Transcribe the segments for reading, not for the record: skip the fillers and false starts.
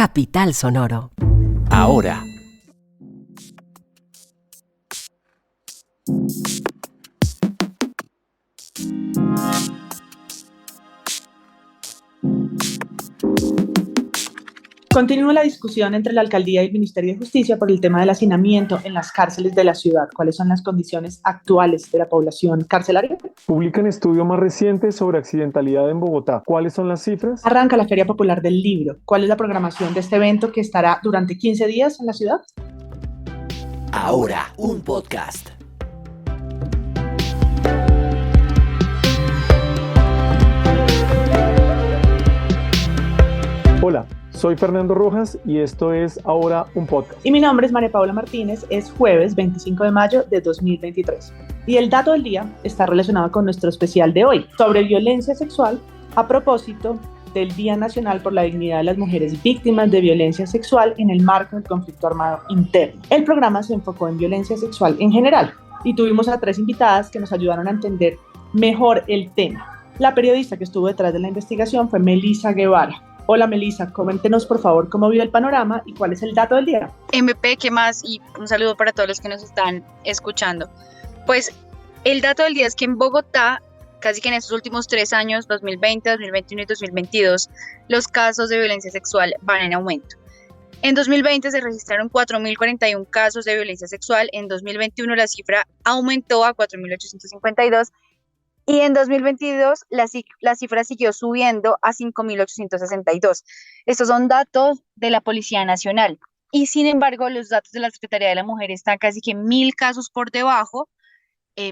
Capital Sonoro. Ahora. Continúa la discusión entre la Alcaldía y el Ministerio de Justicia por el tema del hacinamiento en las cárceles de la ciudad. ¿Cuáles son las condiciones actuales de la población carcelaria? Publican estudio más reciente sobre accidentalidad en Bogotá. ¿Cuáles son las cifras? Arranca la Feria Popular del Libro. ¿Cuál es la programación de este evento que estará durante 15 días en la ciudad? Ahora, un podcast. Hola, soy Fernando Rojas y esto es Ahora un podcast. Y mi nombre es María Paula Martínez. Es jueves 25 de mayo de 2023. Y el dato del día está relacionado con nuestro especial de hoy, sobre violencia sexual, a propósito del Día Nacional por la Dignidad de las Mujeres Víctimas de Violencia Sexual en el marco del conflicto armado interno. El programa se enfocó en violencia sexual en general y tuvimos a 3 invitadas que nos ayudaron a entender mejor el tema. La periodista que estuvo detrás de la investigación fue Melissa Guevara. Hola Melissa, coméntenos por favor cómo vio el panorama y cuál es el dato del día. MP, ¿qué más? Y un saludo para todos los que nos están escuchando. Pues el dato del día es que en Bogotá, casi que en estos últimos 3 años, 2020, 2021 y 2022, los casos de violencia sexual van en aumento. En 2020 se registraron 4.041 casos de violencia sexual, en 2021 la cifra aumentó a 4.852 y en 2022 la cifra siguió subiendo a 5.862. Estos son datos de la Policía Nacional y sin embargo los datos de la Secretaría de la Mujer están casi que 1.000 casos por debajo,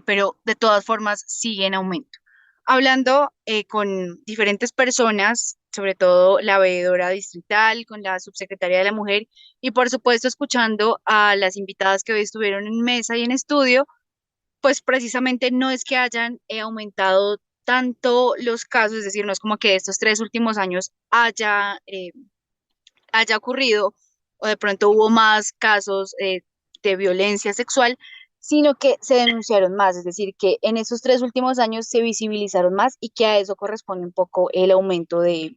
pero de todas formas sigue en aumento. Hablando con diferentes personas, sobre todo la veedora distrital, con la subsecretaria de la Mujer y por supuesto escuchando a las invitadas que hoy estuvieron en mesa y en estudio, pues precisamente no es que hayan aumentado tanto los casos, es decir, no es como que estos 3 últimos años haya ocurrido o de pronto hubo más casos de violencia sexual, sino que se denunciaron más, es decir, que en esos 3 últimos años se visibilizaron más y que a eso corresponde un poco el aumento de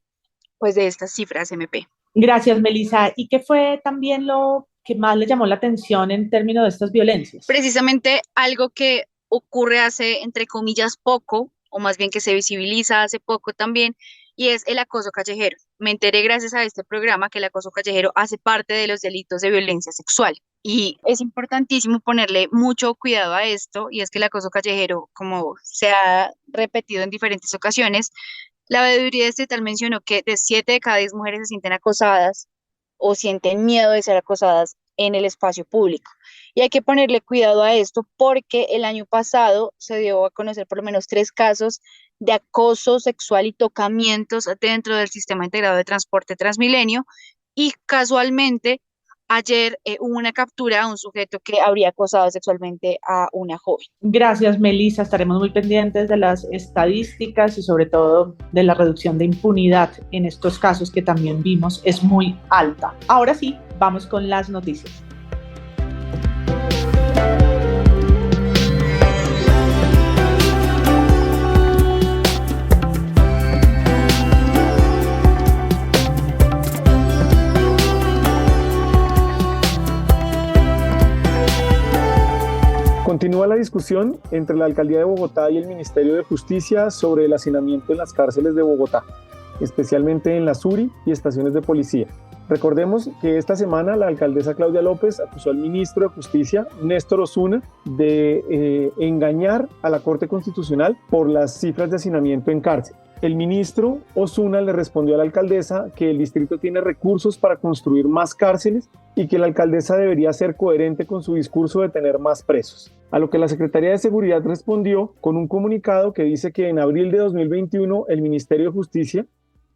estas cifras MP. Gracias Melissa. ¿Y qué fue también lo que más le llamó la atención en términos de estas violencias? Precisamente algo que ocurre hace, entre comillas, poco, o más bien que se visibiliza hace poco también, y es el acoso callejero. Me enteré gracias a este programa que el acoso callejero hace parte de los delitos de violencia sexual. Y es importantísimo ponerle mucho cuidado a esto, y es que el acoso callejero, como se ha repetido en diferentes ocasiones, la veeduría estatal mencionó que de 7 de cada 10 mujeres se sienten acosadas o sienten miedo de ser acosadas en el espacio público. Y hay que ponerle cuidado a esto porque el año pasado se dio a conocer por lo menos 3 casos de acoso sexual y tocamientos dentro del sistema integrado de transporte Transmilenio y casualmente ayer hubo una captura a un sujeto que habría acosado sexualmente a una joven. Gracias Melissa, estaremos muy pendientes de las estadísticas y sobre todo de la reducción de impunidad en estos casos que también vimos es muy alta. Ahora sí, vamos con las noticias. Continúa la discusión entre la Alcaldía de Bogotá y el Ministerio de Justicia sobre el hacinamiento en las cárceles de Bogotá, especialmente en la SURI y estaciones de policía. Recordemos que esta semana la alcaldesa Claudia López acusó al ministro de Justicia, Néstor Osuna, de engañar a la Corte Constitucional por las cifras de hacinamiento en cárcel. El ministro Osuna le respondió a la alcaldesa que el distrito tiene recursos para construir más cárceles y que la alcaldesa debería ser coherente con su discurso de tener más presos. A lo que la Secretaría de Seguridad respondió con un comunicado que dice que en abril de 2021 el Ministerio de Justicia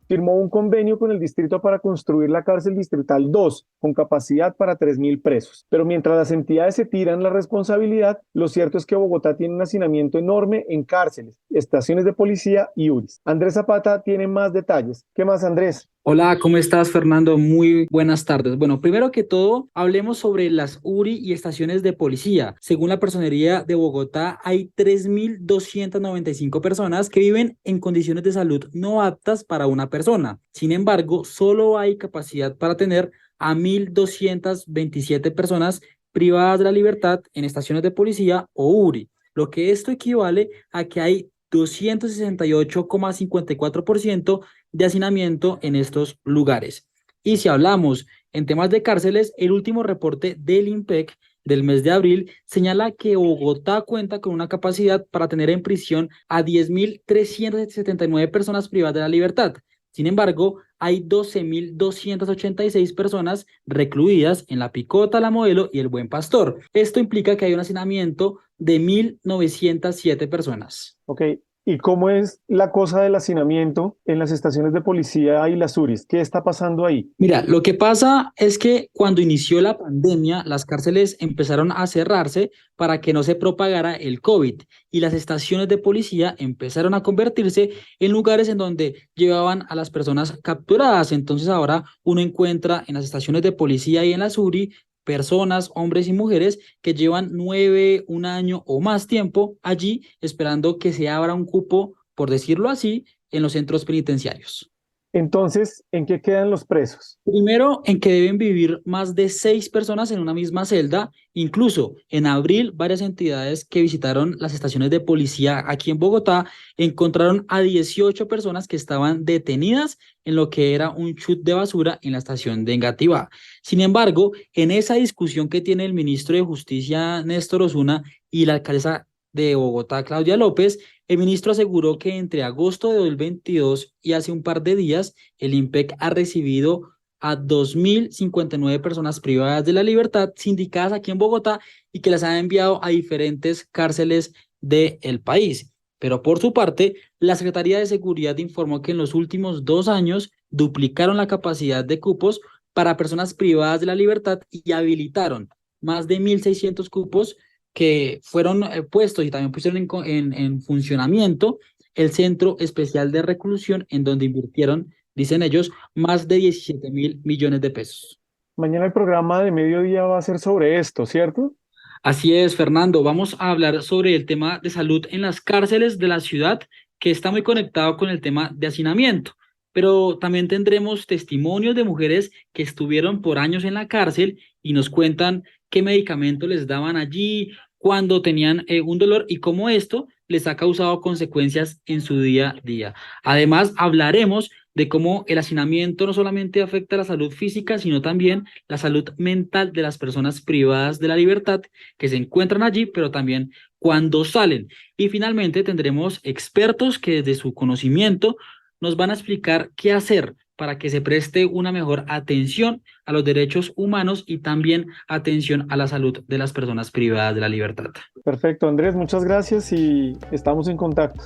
firmó un convenio con el distrito para construir la cárcel distrital 2, con capacidad para 3.000 presos. Pero mientras las entidades se tiran la responsabilidad, lo cierto es que Bogotá tiene un hacinamiento enorme en cárceles, estaciones de policía y URIs. Andrés Zapata tiene más detalles. ¿Qué más, Andrés? Hola, ¿cómo estás, Fernando? Muy buenas tardes. Bueno, primero que todo, hablemos sobre las URI y estaciones de policía. Según la Personería de Bogotá, hay 3.295 personas que viven en condiciones de salud no aptas para una persona. Sin embargo, solo hay capacidad para tener a 1.227 personas privadas de la libertad en estaciones de policía o URI, lo que esto equivale a que hay 268,54% de hacinamiento en estos lugares. Y si hablamos en temas de cárceles, el último reporte del INPEC del mes de abril señala que Bogotá cuenta con una capacidad para tener en prisión a 10.379 personas privadas de la libertad. Sin embargo, hay 12.286 personas recluidas en La Picota, La Modelo y El Buen Pastor. Esto implica que hay un hacinamiento de 1.907 personas. Ok, ¿y cómo es la cosa del hacinamiento en las estaciones de policía y las URIs? ¿Qué está pasando ahí? Mira, lo que pasa es que cuando inició la pandemia, las cárceles empezaron a cerrarse para que no se propagara el COVID y las estaciones de policía empezaron a convertirse en lugares en donde llevaban a las personas capturadas. Entonces ahora uno encuentra en las estaciones de policía y en la SURI personas, hombres y mujeres que llevan 9, un año o más tiempo allí esperando que se abra un cupo, por decirlo así, en los centros penitenciarios. Entonces, ¿en qué quedan los presos? Primero, en que deben vivir más de 6 personas en una misma celda. Incluso en abril, varias entidades que visitaron las estaciones de policía aquí en Bogotá encontraron a 18 personas que estaban detenidas en lo que era un chute de basura en la estación de Engativá. Sin embargo, en esa discusión que tiene el ministro de Justicia, Néstor Osuna, y la alcaldesa de Bogotá, Claudia López, el ministro aseguró que entre agosto de 2022 y hace un par de días, el INPEC ha recibido a 2.059 personas privadas de la libertad sindicadas aquí en Bogotá y que las ha enviado a diferentes cárceles del país. Pero por su parte, la Secretaría de Seguridad informó que en los últimos 2 años duplicaron la capacidad de cupos para personas privadas de la libertad y habilitaron más de 1.600 cupos que fueron puestos y también pusieron en funcionamiento el Centro Especial de Reclusión, en donde invirtieron, dicen ellos, más de 17.000 millones de pesos. Mañana el programa de mediodía va a ser sobre esto, ¿cierto? Así es, Fernando. Vamos a hablar sobre el tema de salud en las cárceles de la ciudad, que está muy conectado con el tema de hacinamiento. Pero también tendremos testimonios de mujeres que estuvieron por años en la cárcel y nos cuentan qué medicamentos les daban allí, cuando tenían un dolor y cómo esto les ha causado consecuencias en su día a día. Además, hablaremos de cómo el hacinamiento no solamente afecta la salud física, sino también la salud mental de las personas privadas de la libertad que se encuentran allí, pero también cuando salen. Y finalmente tendremos expertos que desde su conocimiento nos van a explicar qué hacer para que se preste una mejor atención a los derechos humanos y también atención a la salud de las personas privadas de la libertad. Perfecto, Andrés, muchas gracias y estamos en contacto.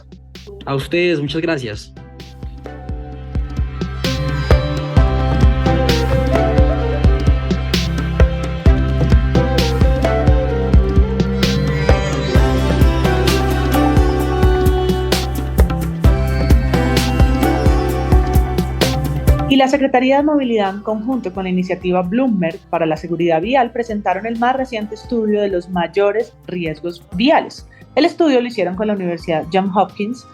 A ustedes, muchas gracias. Y la Secretaría de Movilidad, en conjunto con la iniciativa Bloomberg para la seguridad vial, presentaron el más reciente estudio de los mayores riesgos viales. El estudio lo hicieron con la Universidad Johns Hopkins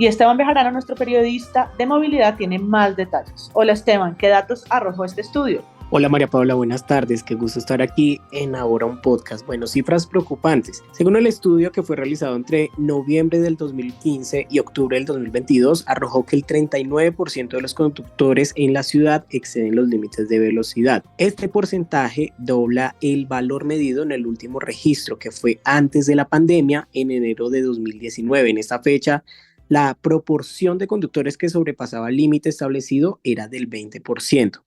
y Esteban Bejarano, nuestro periodista de movilidad, tiene más detalles. Hola Esteban, ¿qué datos arrojó este estudio? Hola María Paula, buenas tardes, qué gusto estar aquí en Ahora un Podcast. Bueno, cifras preocupantes. Según el estudio que fue realizado entre noviembre del 2015 y octubre del 2022, arrojó que el 39% de los conductores en la ciudad exceden los límites de velocidad. Este porcentaje dobla el valor medido en el último registro, que fue antes de la pandemia, en enero de 2019. En esta fecha, la proporción de conductores que sobrepasaba el límite establecido era del 20%.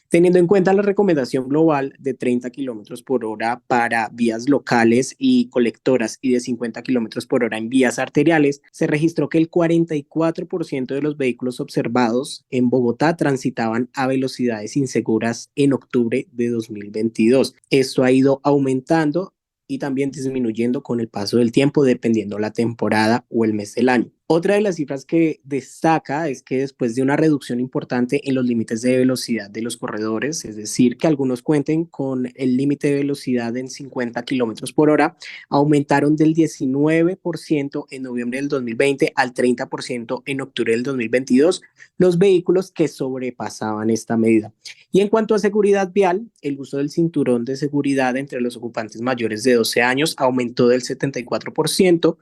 Teniendo en cuenta la recomendación global de 30 kilómetros por hora para vías locales y colectoras y de 50 kilómetros por hora en vías arteriales, se registró que el 44% de los vehículos observados en Bogotá transitaban a velocidades inseguras en octubre de 2022. Esto ha ido aumentando y también disminuyendo con el paso del tiempo dependiendo la temporada o el mes del año. Otra de las cifras que destaca es que después de una reducción importante en los límites de velocidad de los corredores, es decir, que algunos cuenten con el límite de velocidad en 50 kilómetros por hora, aumentaron del 19% en noviembre del 2020 al 30% en octubre del 2022 los vehículos que sobrepasaban esta medida. Y en cuanto a seguridad vial, el uso del cinturón de seguridad entre los ocupantes mayores de 12 años aumentó del 74%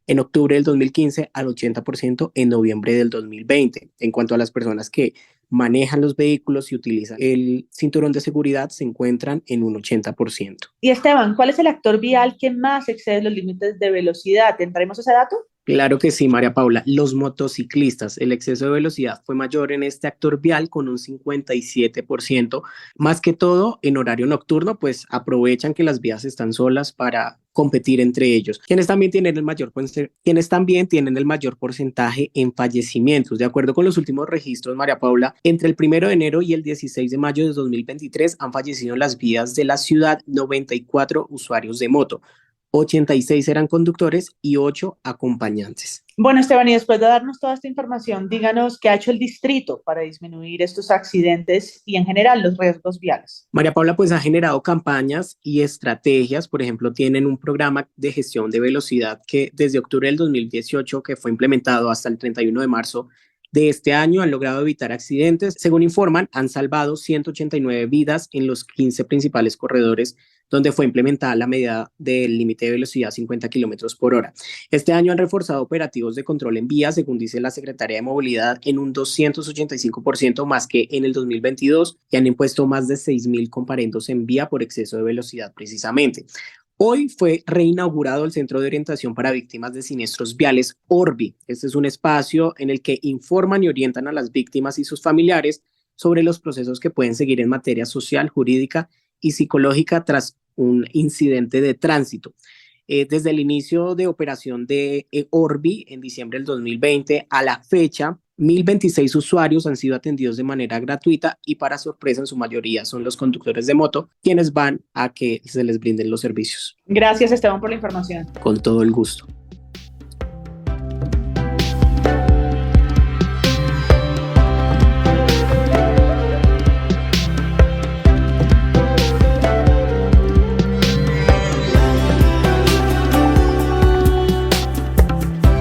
en octubre del 2015 al 80% en noviembre del 2020. En cuanto a las personas que manejan los vehículos y utilizan el cinturón de seguridad, se encuentran en un 80%. Y Esteban, ¿cuál es el actor vial que más excede los límites de velocidad? ¿Tendremos ese dato? Claro que sí, María Paula. Los motociclistas, el exceso de velocidad fue mayor en este actor vial con un 57%, más que todo en horario nocturno, pues aprovechan que las vías están solas para competir entre ellos. Quienes también tienen el mayor porcentaje en fallecimientos. De acuerdo con los últimos registros, María Paula, entre el 1 de enero y el 16 de mayo de 2023 han fallecido en las vías de la ciudad 94 usuarios de moto. 86 eran conductores y 8 acompañantes. Bueno, Esteban, y después de darnos toda esta información, díganos qué ha hecho el distrito para disminuir estos accidentes y en general los riesgos viales. María Paula pues ha generado campañas y estrategias. Por ejemplo, tienen un programa de gestión de velocidad que desde octubre del 2018, que fue implementado hasta el 31 de marzo de este año, han logrado evitar accidentes. Según informan, han salvado 189 vidas en los 15 principales corredores donde fue implementada la medida del límite de velocidad 50 kilómetros por hora. Este año han reforzado operativos de control en vías, según dice la Secretaría de Movilidad, en un 285% más que en el 2022 y han impuesto más de 6.000 comparendos en vía por exceso de velocidad precisamente. Hoy fue reinaugurado el Centro de Orientación para Víctimas de Siniestros Viales, ORVI. Este es un espacio en el que informan y orientan a las víctimas y sus familiares sobre los procesos que pueden seguir en materia social, jurídica y psicológica tras un incidente de tránsito. Desde el inicio de operación de ORVI en diciembre del 2020 a la fecha, 1.026 usuarios han sido atendidos de manera gratuita y para sorpresa en su mayoría son los conductores de moto quienes van a que se les brinden los servicios. Gracias, Esteban, por la información. Con todo el gusto.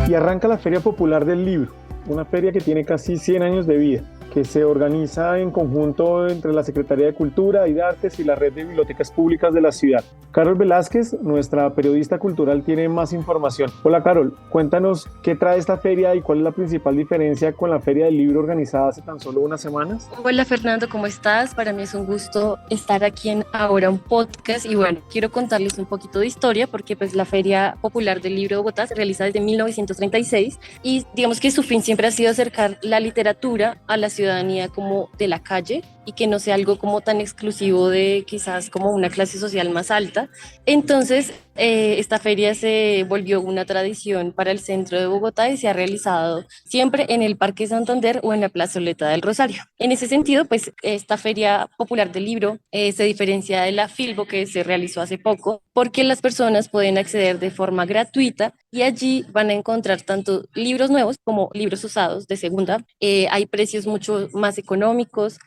Y arranca la Feria Popular del Libro, una feria que tiene casi 100 años de vida, que se organiza en conjunto entre la Secretaría de Cultura y de Artes y la Red de Bibliotecas Públicas de la ciudad. Carol Velázquez, nuestra periodista cultural, tiene más información. Hola Carol, cuéntanos qué trae esta feria y cuál es la principal diferencia con la Feria del Libro organizada hace tan solo unas semanas. Hola Fernando, ¿cómo estás? Para mí es un gusto estar aquí en Ahora un Podcast y bueno, quiero contarles un poquito de historia porque pues la Feria Popular del Libro de Bogotá se realiza desde 1936 y digamos que su fin siempre ha sido acercar la literatura a la ciudadanía como de la calle y que no sea algo como tan exclusivo de quizás como una clase social más alta. Entonces, esta feria se volvió una tradición para el centro de Bogotá y se ha realizado siempre en el Parque Santander o en la Plazoleta del Rosario. En ese sentido, pues esta Feria Popular del Libro se diferencia de la Filbo que se realizó hace poco porque las personas pueden acceder de forma gratuita y allí van a encontrar tanto libros nuevos como libros usados de segunda. Hay precios mucho más económicos.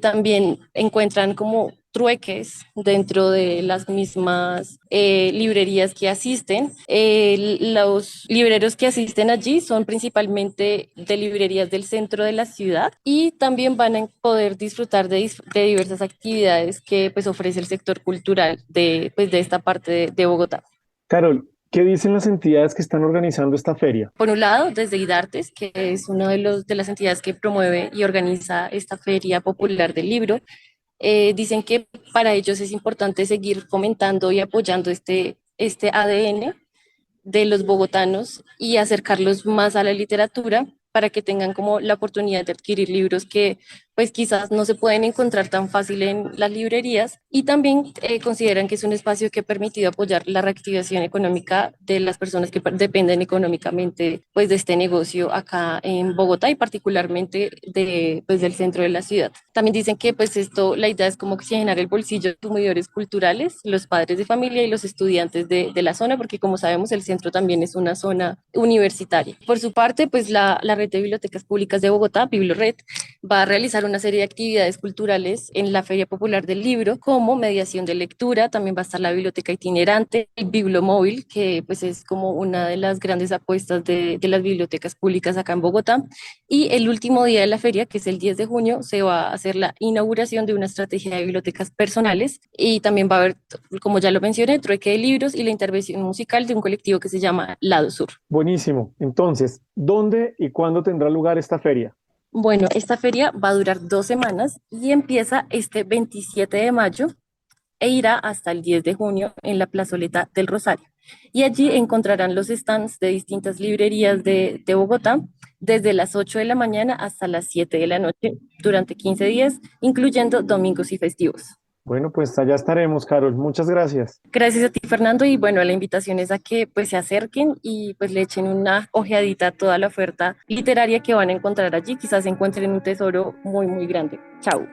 También encuentran como trueques dentro de las mismas librerías que asisten. Los libreros que asisten allí son principalmente de librerías del centro de la ciudad y también van a poder disfrutar de diversas actividades que pues, ofrece el sector cultural de esta parte de Bogotá. Carol, ¿qué dicen las entidades que están organizando esta feria? Por un lado, desde IDARTES, que es una de las entidades que promueve y organiza esta Feria Popular del Libro, dicen que para ellos es importante seguir fomentando y apoyando este ADN de los bogotanos y acercarlos más a la literatura para que tengan como la oportunidad de adquirir libros que pues quizás no se pueden encontrar tan fácil en las librerías, y también consideran que es un espacio que ha permitido apoyar la reactivación económica de las personas que dependen económicamente pues de este negocio acá en Bogotá y particularmente pues del centro de la ciudad. También dicen que pues esto, la idea es como oxigenar el bolsillo de consumidores culturales, los padres de familia y los estudiantes de la zona, porque como sabemos el centro también es una zona universitaria. Por su parte, pues la Red de Bibliotecas Públicas de Bogotá, Biblored, va a realizar una serie de actividades culturales en la Feria Popular del Libro, como mediación de lectura. También va a estar la biblioteca itinerante, el Bibliomóvil, que pues es como una de las grandes apuestas de las bibliotecas públicas acá en Bogotá. Y el último día de la feria, que es el 10 de junio, se va a hacer la inauguración de una estrategia de bibliotecas personales, y también va a haber, como ya lo mencioné, trueque de libros y la intervención musical de un colectivo que se llama Lado Sur. Buenísimo. Entonces, ¿dónde y cuándo tendrá lugar esta feria? Bueno, esta feria va a durar 2 semanas y empieza este 27 de mayo e irá hasta el 10 de junio en la plazoleta del Rosario. Y allí encontrarán los stands de distintas librerías de Bogotá desde las 8 de la mañana hasta las 7 de la noche durante 15 días, incluyendo domingos y festivos. Bueno, pues allá estaremos, Carol. Muchas gracias. Gracias a ti, Fernando, y bueno, la invitación es a que pues se acerquen y pues le echen una ojeadita a toda la oferta literaria que van a encontrar allí. Quizás encuentren un tesoro muy, muy grande. Chao.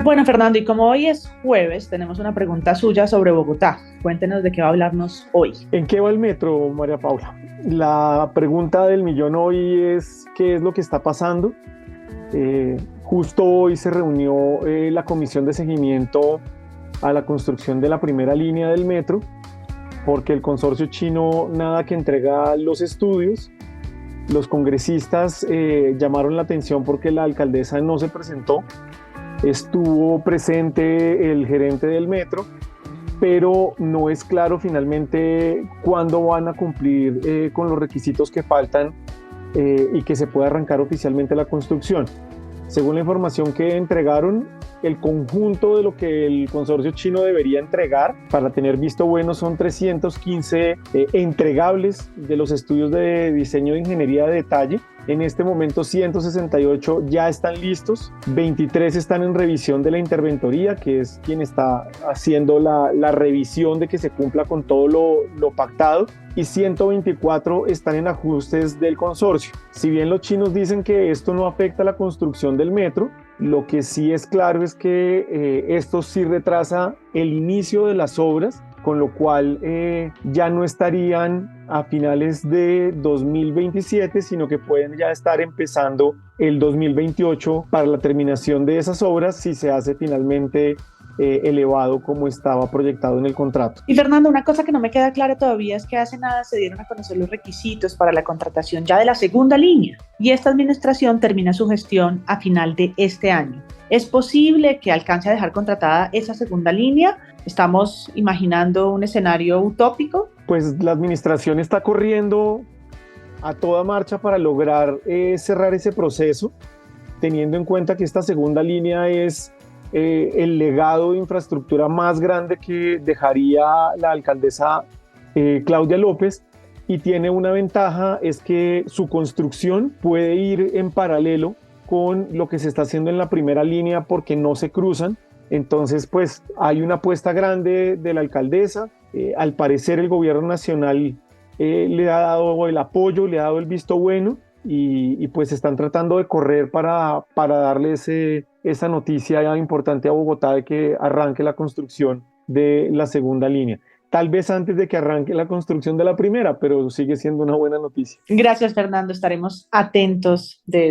Bueno, Fernando, y como hoy es jueves, tenemos una pregunta suya sobre Bogotá. Cuéntenos de qué va a hablarnos hoy. ¿En qué va el metro, María Paula? La pregunta del millón hoy es ¿qué es lo que está pasando? Justo hoy se reunió la comisión de seguimiento a la construcción de la primera línea del metro, porque el consorcio chino nada que entrega los estudios. Los congresistas llamaron la atención porque la alcaldesa no se presentó. Estuvo presente el gerente del metro, pero no es claro finalmente cuándo van a cumplir con los requisitos que faltan y que se pueda arrancar oficialmente la construcción. Según la información que entregaron, el conjunto de lo que el consorcio chino debería entregar para tener visto bueno son 315 entregables de los estudios de diseño de ingeniería de detalle. En este momento 168 ya están listos, 23 están en revisión de la interventoría, que es quien está haciendo la revisión de que se cumpla con todo lo pactado, y 124 están en ajustes del consorcio. Si bien los chinos dicen que esto no afecta a la construcción del metro, lo que sí es claro es que esto sí retrasa el inicio de las obras, con lo cual ya no estarían a finales de 2027, sino que pueden ya estar empezando el 2028 para la terminación de esas obras si se hace finalmente elevado como estaba proyectado en el contrato. Y Fernando, una cosa que no me queda clara todavía es que hace nada se dieron a conocer los requisitos para la contratación ya de la segunda línea, y esta administración termina su gestión a final de este año. ¿Es posible que alcance a dejar contratada esa segunda línea? ¿Estamos imaginando un escenario utópico? Pues la administración está corriendo a toda marcha para lograr cerrar ese proceso, teniendo en cuenta que esta segunda línea es el legado de infraestructura más grande que dejaría la alcaldesa Claudia López, y tiene una ventaja, es que su construcción puede ir en paralelo con lo que se está haciendo en la primera línea porque no se cruzan. Entonces pues hay una apuesta grande de la alcaldesa. Al parecer el gobierno nacional le ha dado el apoyo, le ha dado el visto bueno, y pues están tratando de correr para darle esa noticia importante a Bogotá de que arranque la construcción de la segunda línea. Tal vez antes de que arranque la construcción de la primera, pero sigue siendo una buena noticia. Gracias, Fernando. Estaremos atentos de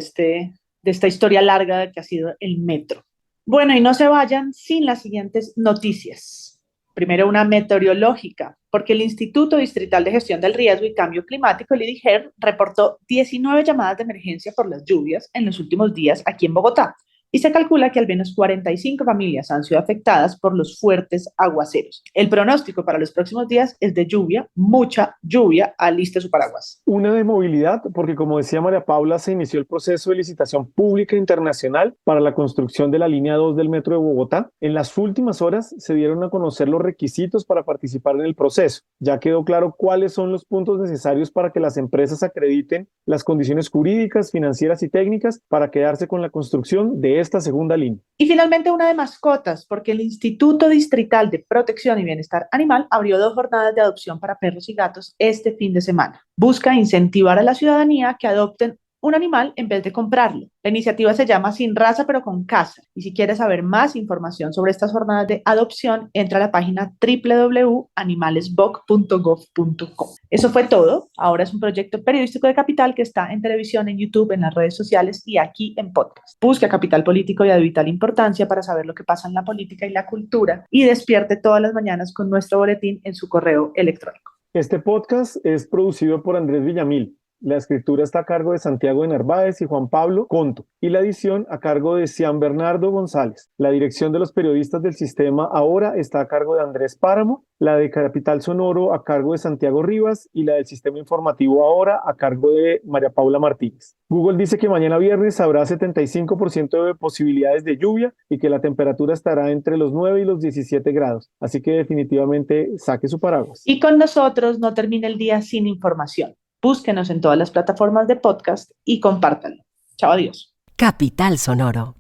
esta historia larga que ha sido el metro. Bueno, y no se vayan sin las siguientes noticias. Primero, una meteorológica, porque el Instituto Distrital de Gestión del Riesgo y Cambio Climático, el IDIGER, reportó 19 llamadas de emergencia por las lluvias en los últimos días aquí en Bogotá, y se calcula que al menos 45 familias han sido afectadas por los fuertes aguaceros. El pronóstico para los próximos días es de lluvia, mucha lluvia, aliste su paraguas. Una de movilidad, porque como decía María Paula, se inició el proceso de licitación pública internacional para la construcción de la línea 2 del Metro de Bogotá. En las últimas horas se dieron a conocer los requisitos para participar en el proceso. Ya quedó claro cuáles son los puntos necesarios para que las empresas acrediten las condiciones jurídicas, financieras y técnicas para quedarse con la construcción de esta segunda línea. Y finalmente una de mascotas, porque el Instituto Distrital de Protección y Bienestar Animal abrió 2 jornadas de adopción para perros y gatos este fin de semana. Busca incentivar a la ciudadanía que adopten un animal en vez de comprarlo. La iniciativa se llama Sin Raza pero con Casa. Y si quieres saber más información sobre estas jornadas de adopción, entra a la página www.animalesboc.gov.co. Eso fue todo. Ahora es un proyecto periodístico de Capital que está en televisión, en YouTube, en las redes sociales y aquí en podcast. Busca Capital Político y de vital importancia para saber lo que pasa en la política y la cultura y despierte todas las mañanas con nuestro boletín en su correo electrónico. Este podcast es producido por Andrés Villamil. La escritura está a cargo de Santiago de Narváez y Juan Pablo Conto, y la edición a cargo de Cian Bernardo González. La dirección de los periodistas del sistema ahora está a cargo de Andrés Páramo, la de Capital Sonoro a cargo de Santiago Rivas y la del sistema informativo ahora a cargo de María Paula Martínez. Google dice que mañana viernes habrá 75% de posibilidades de lluvia y que la temperatura estará entre los 9 y los 17 grados. Así que definitivamente saque su paraguas. Y con nosotros no termina el día sin información. Búsquenos en todas las plataformas de podcast y compártanlo. Chao, adiós. Capital Sonoro.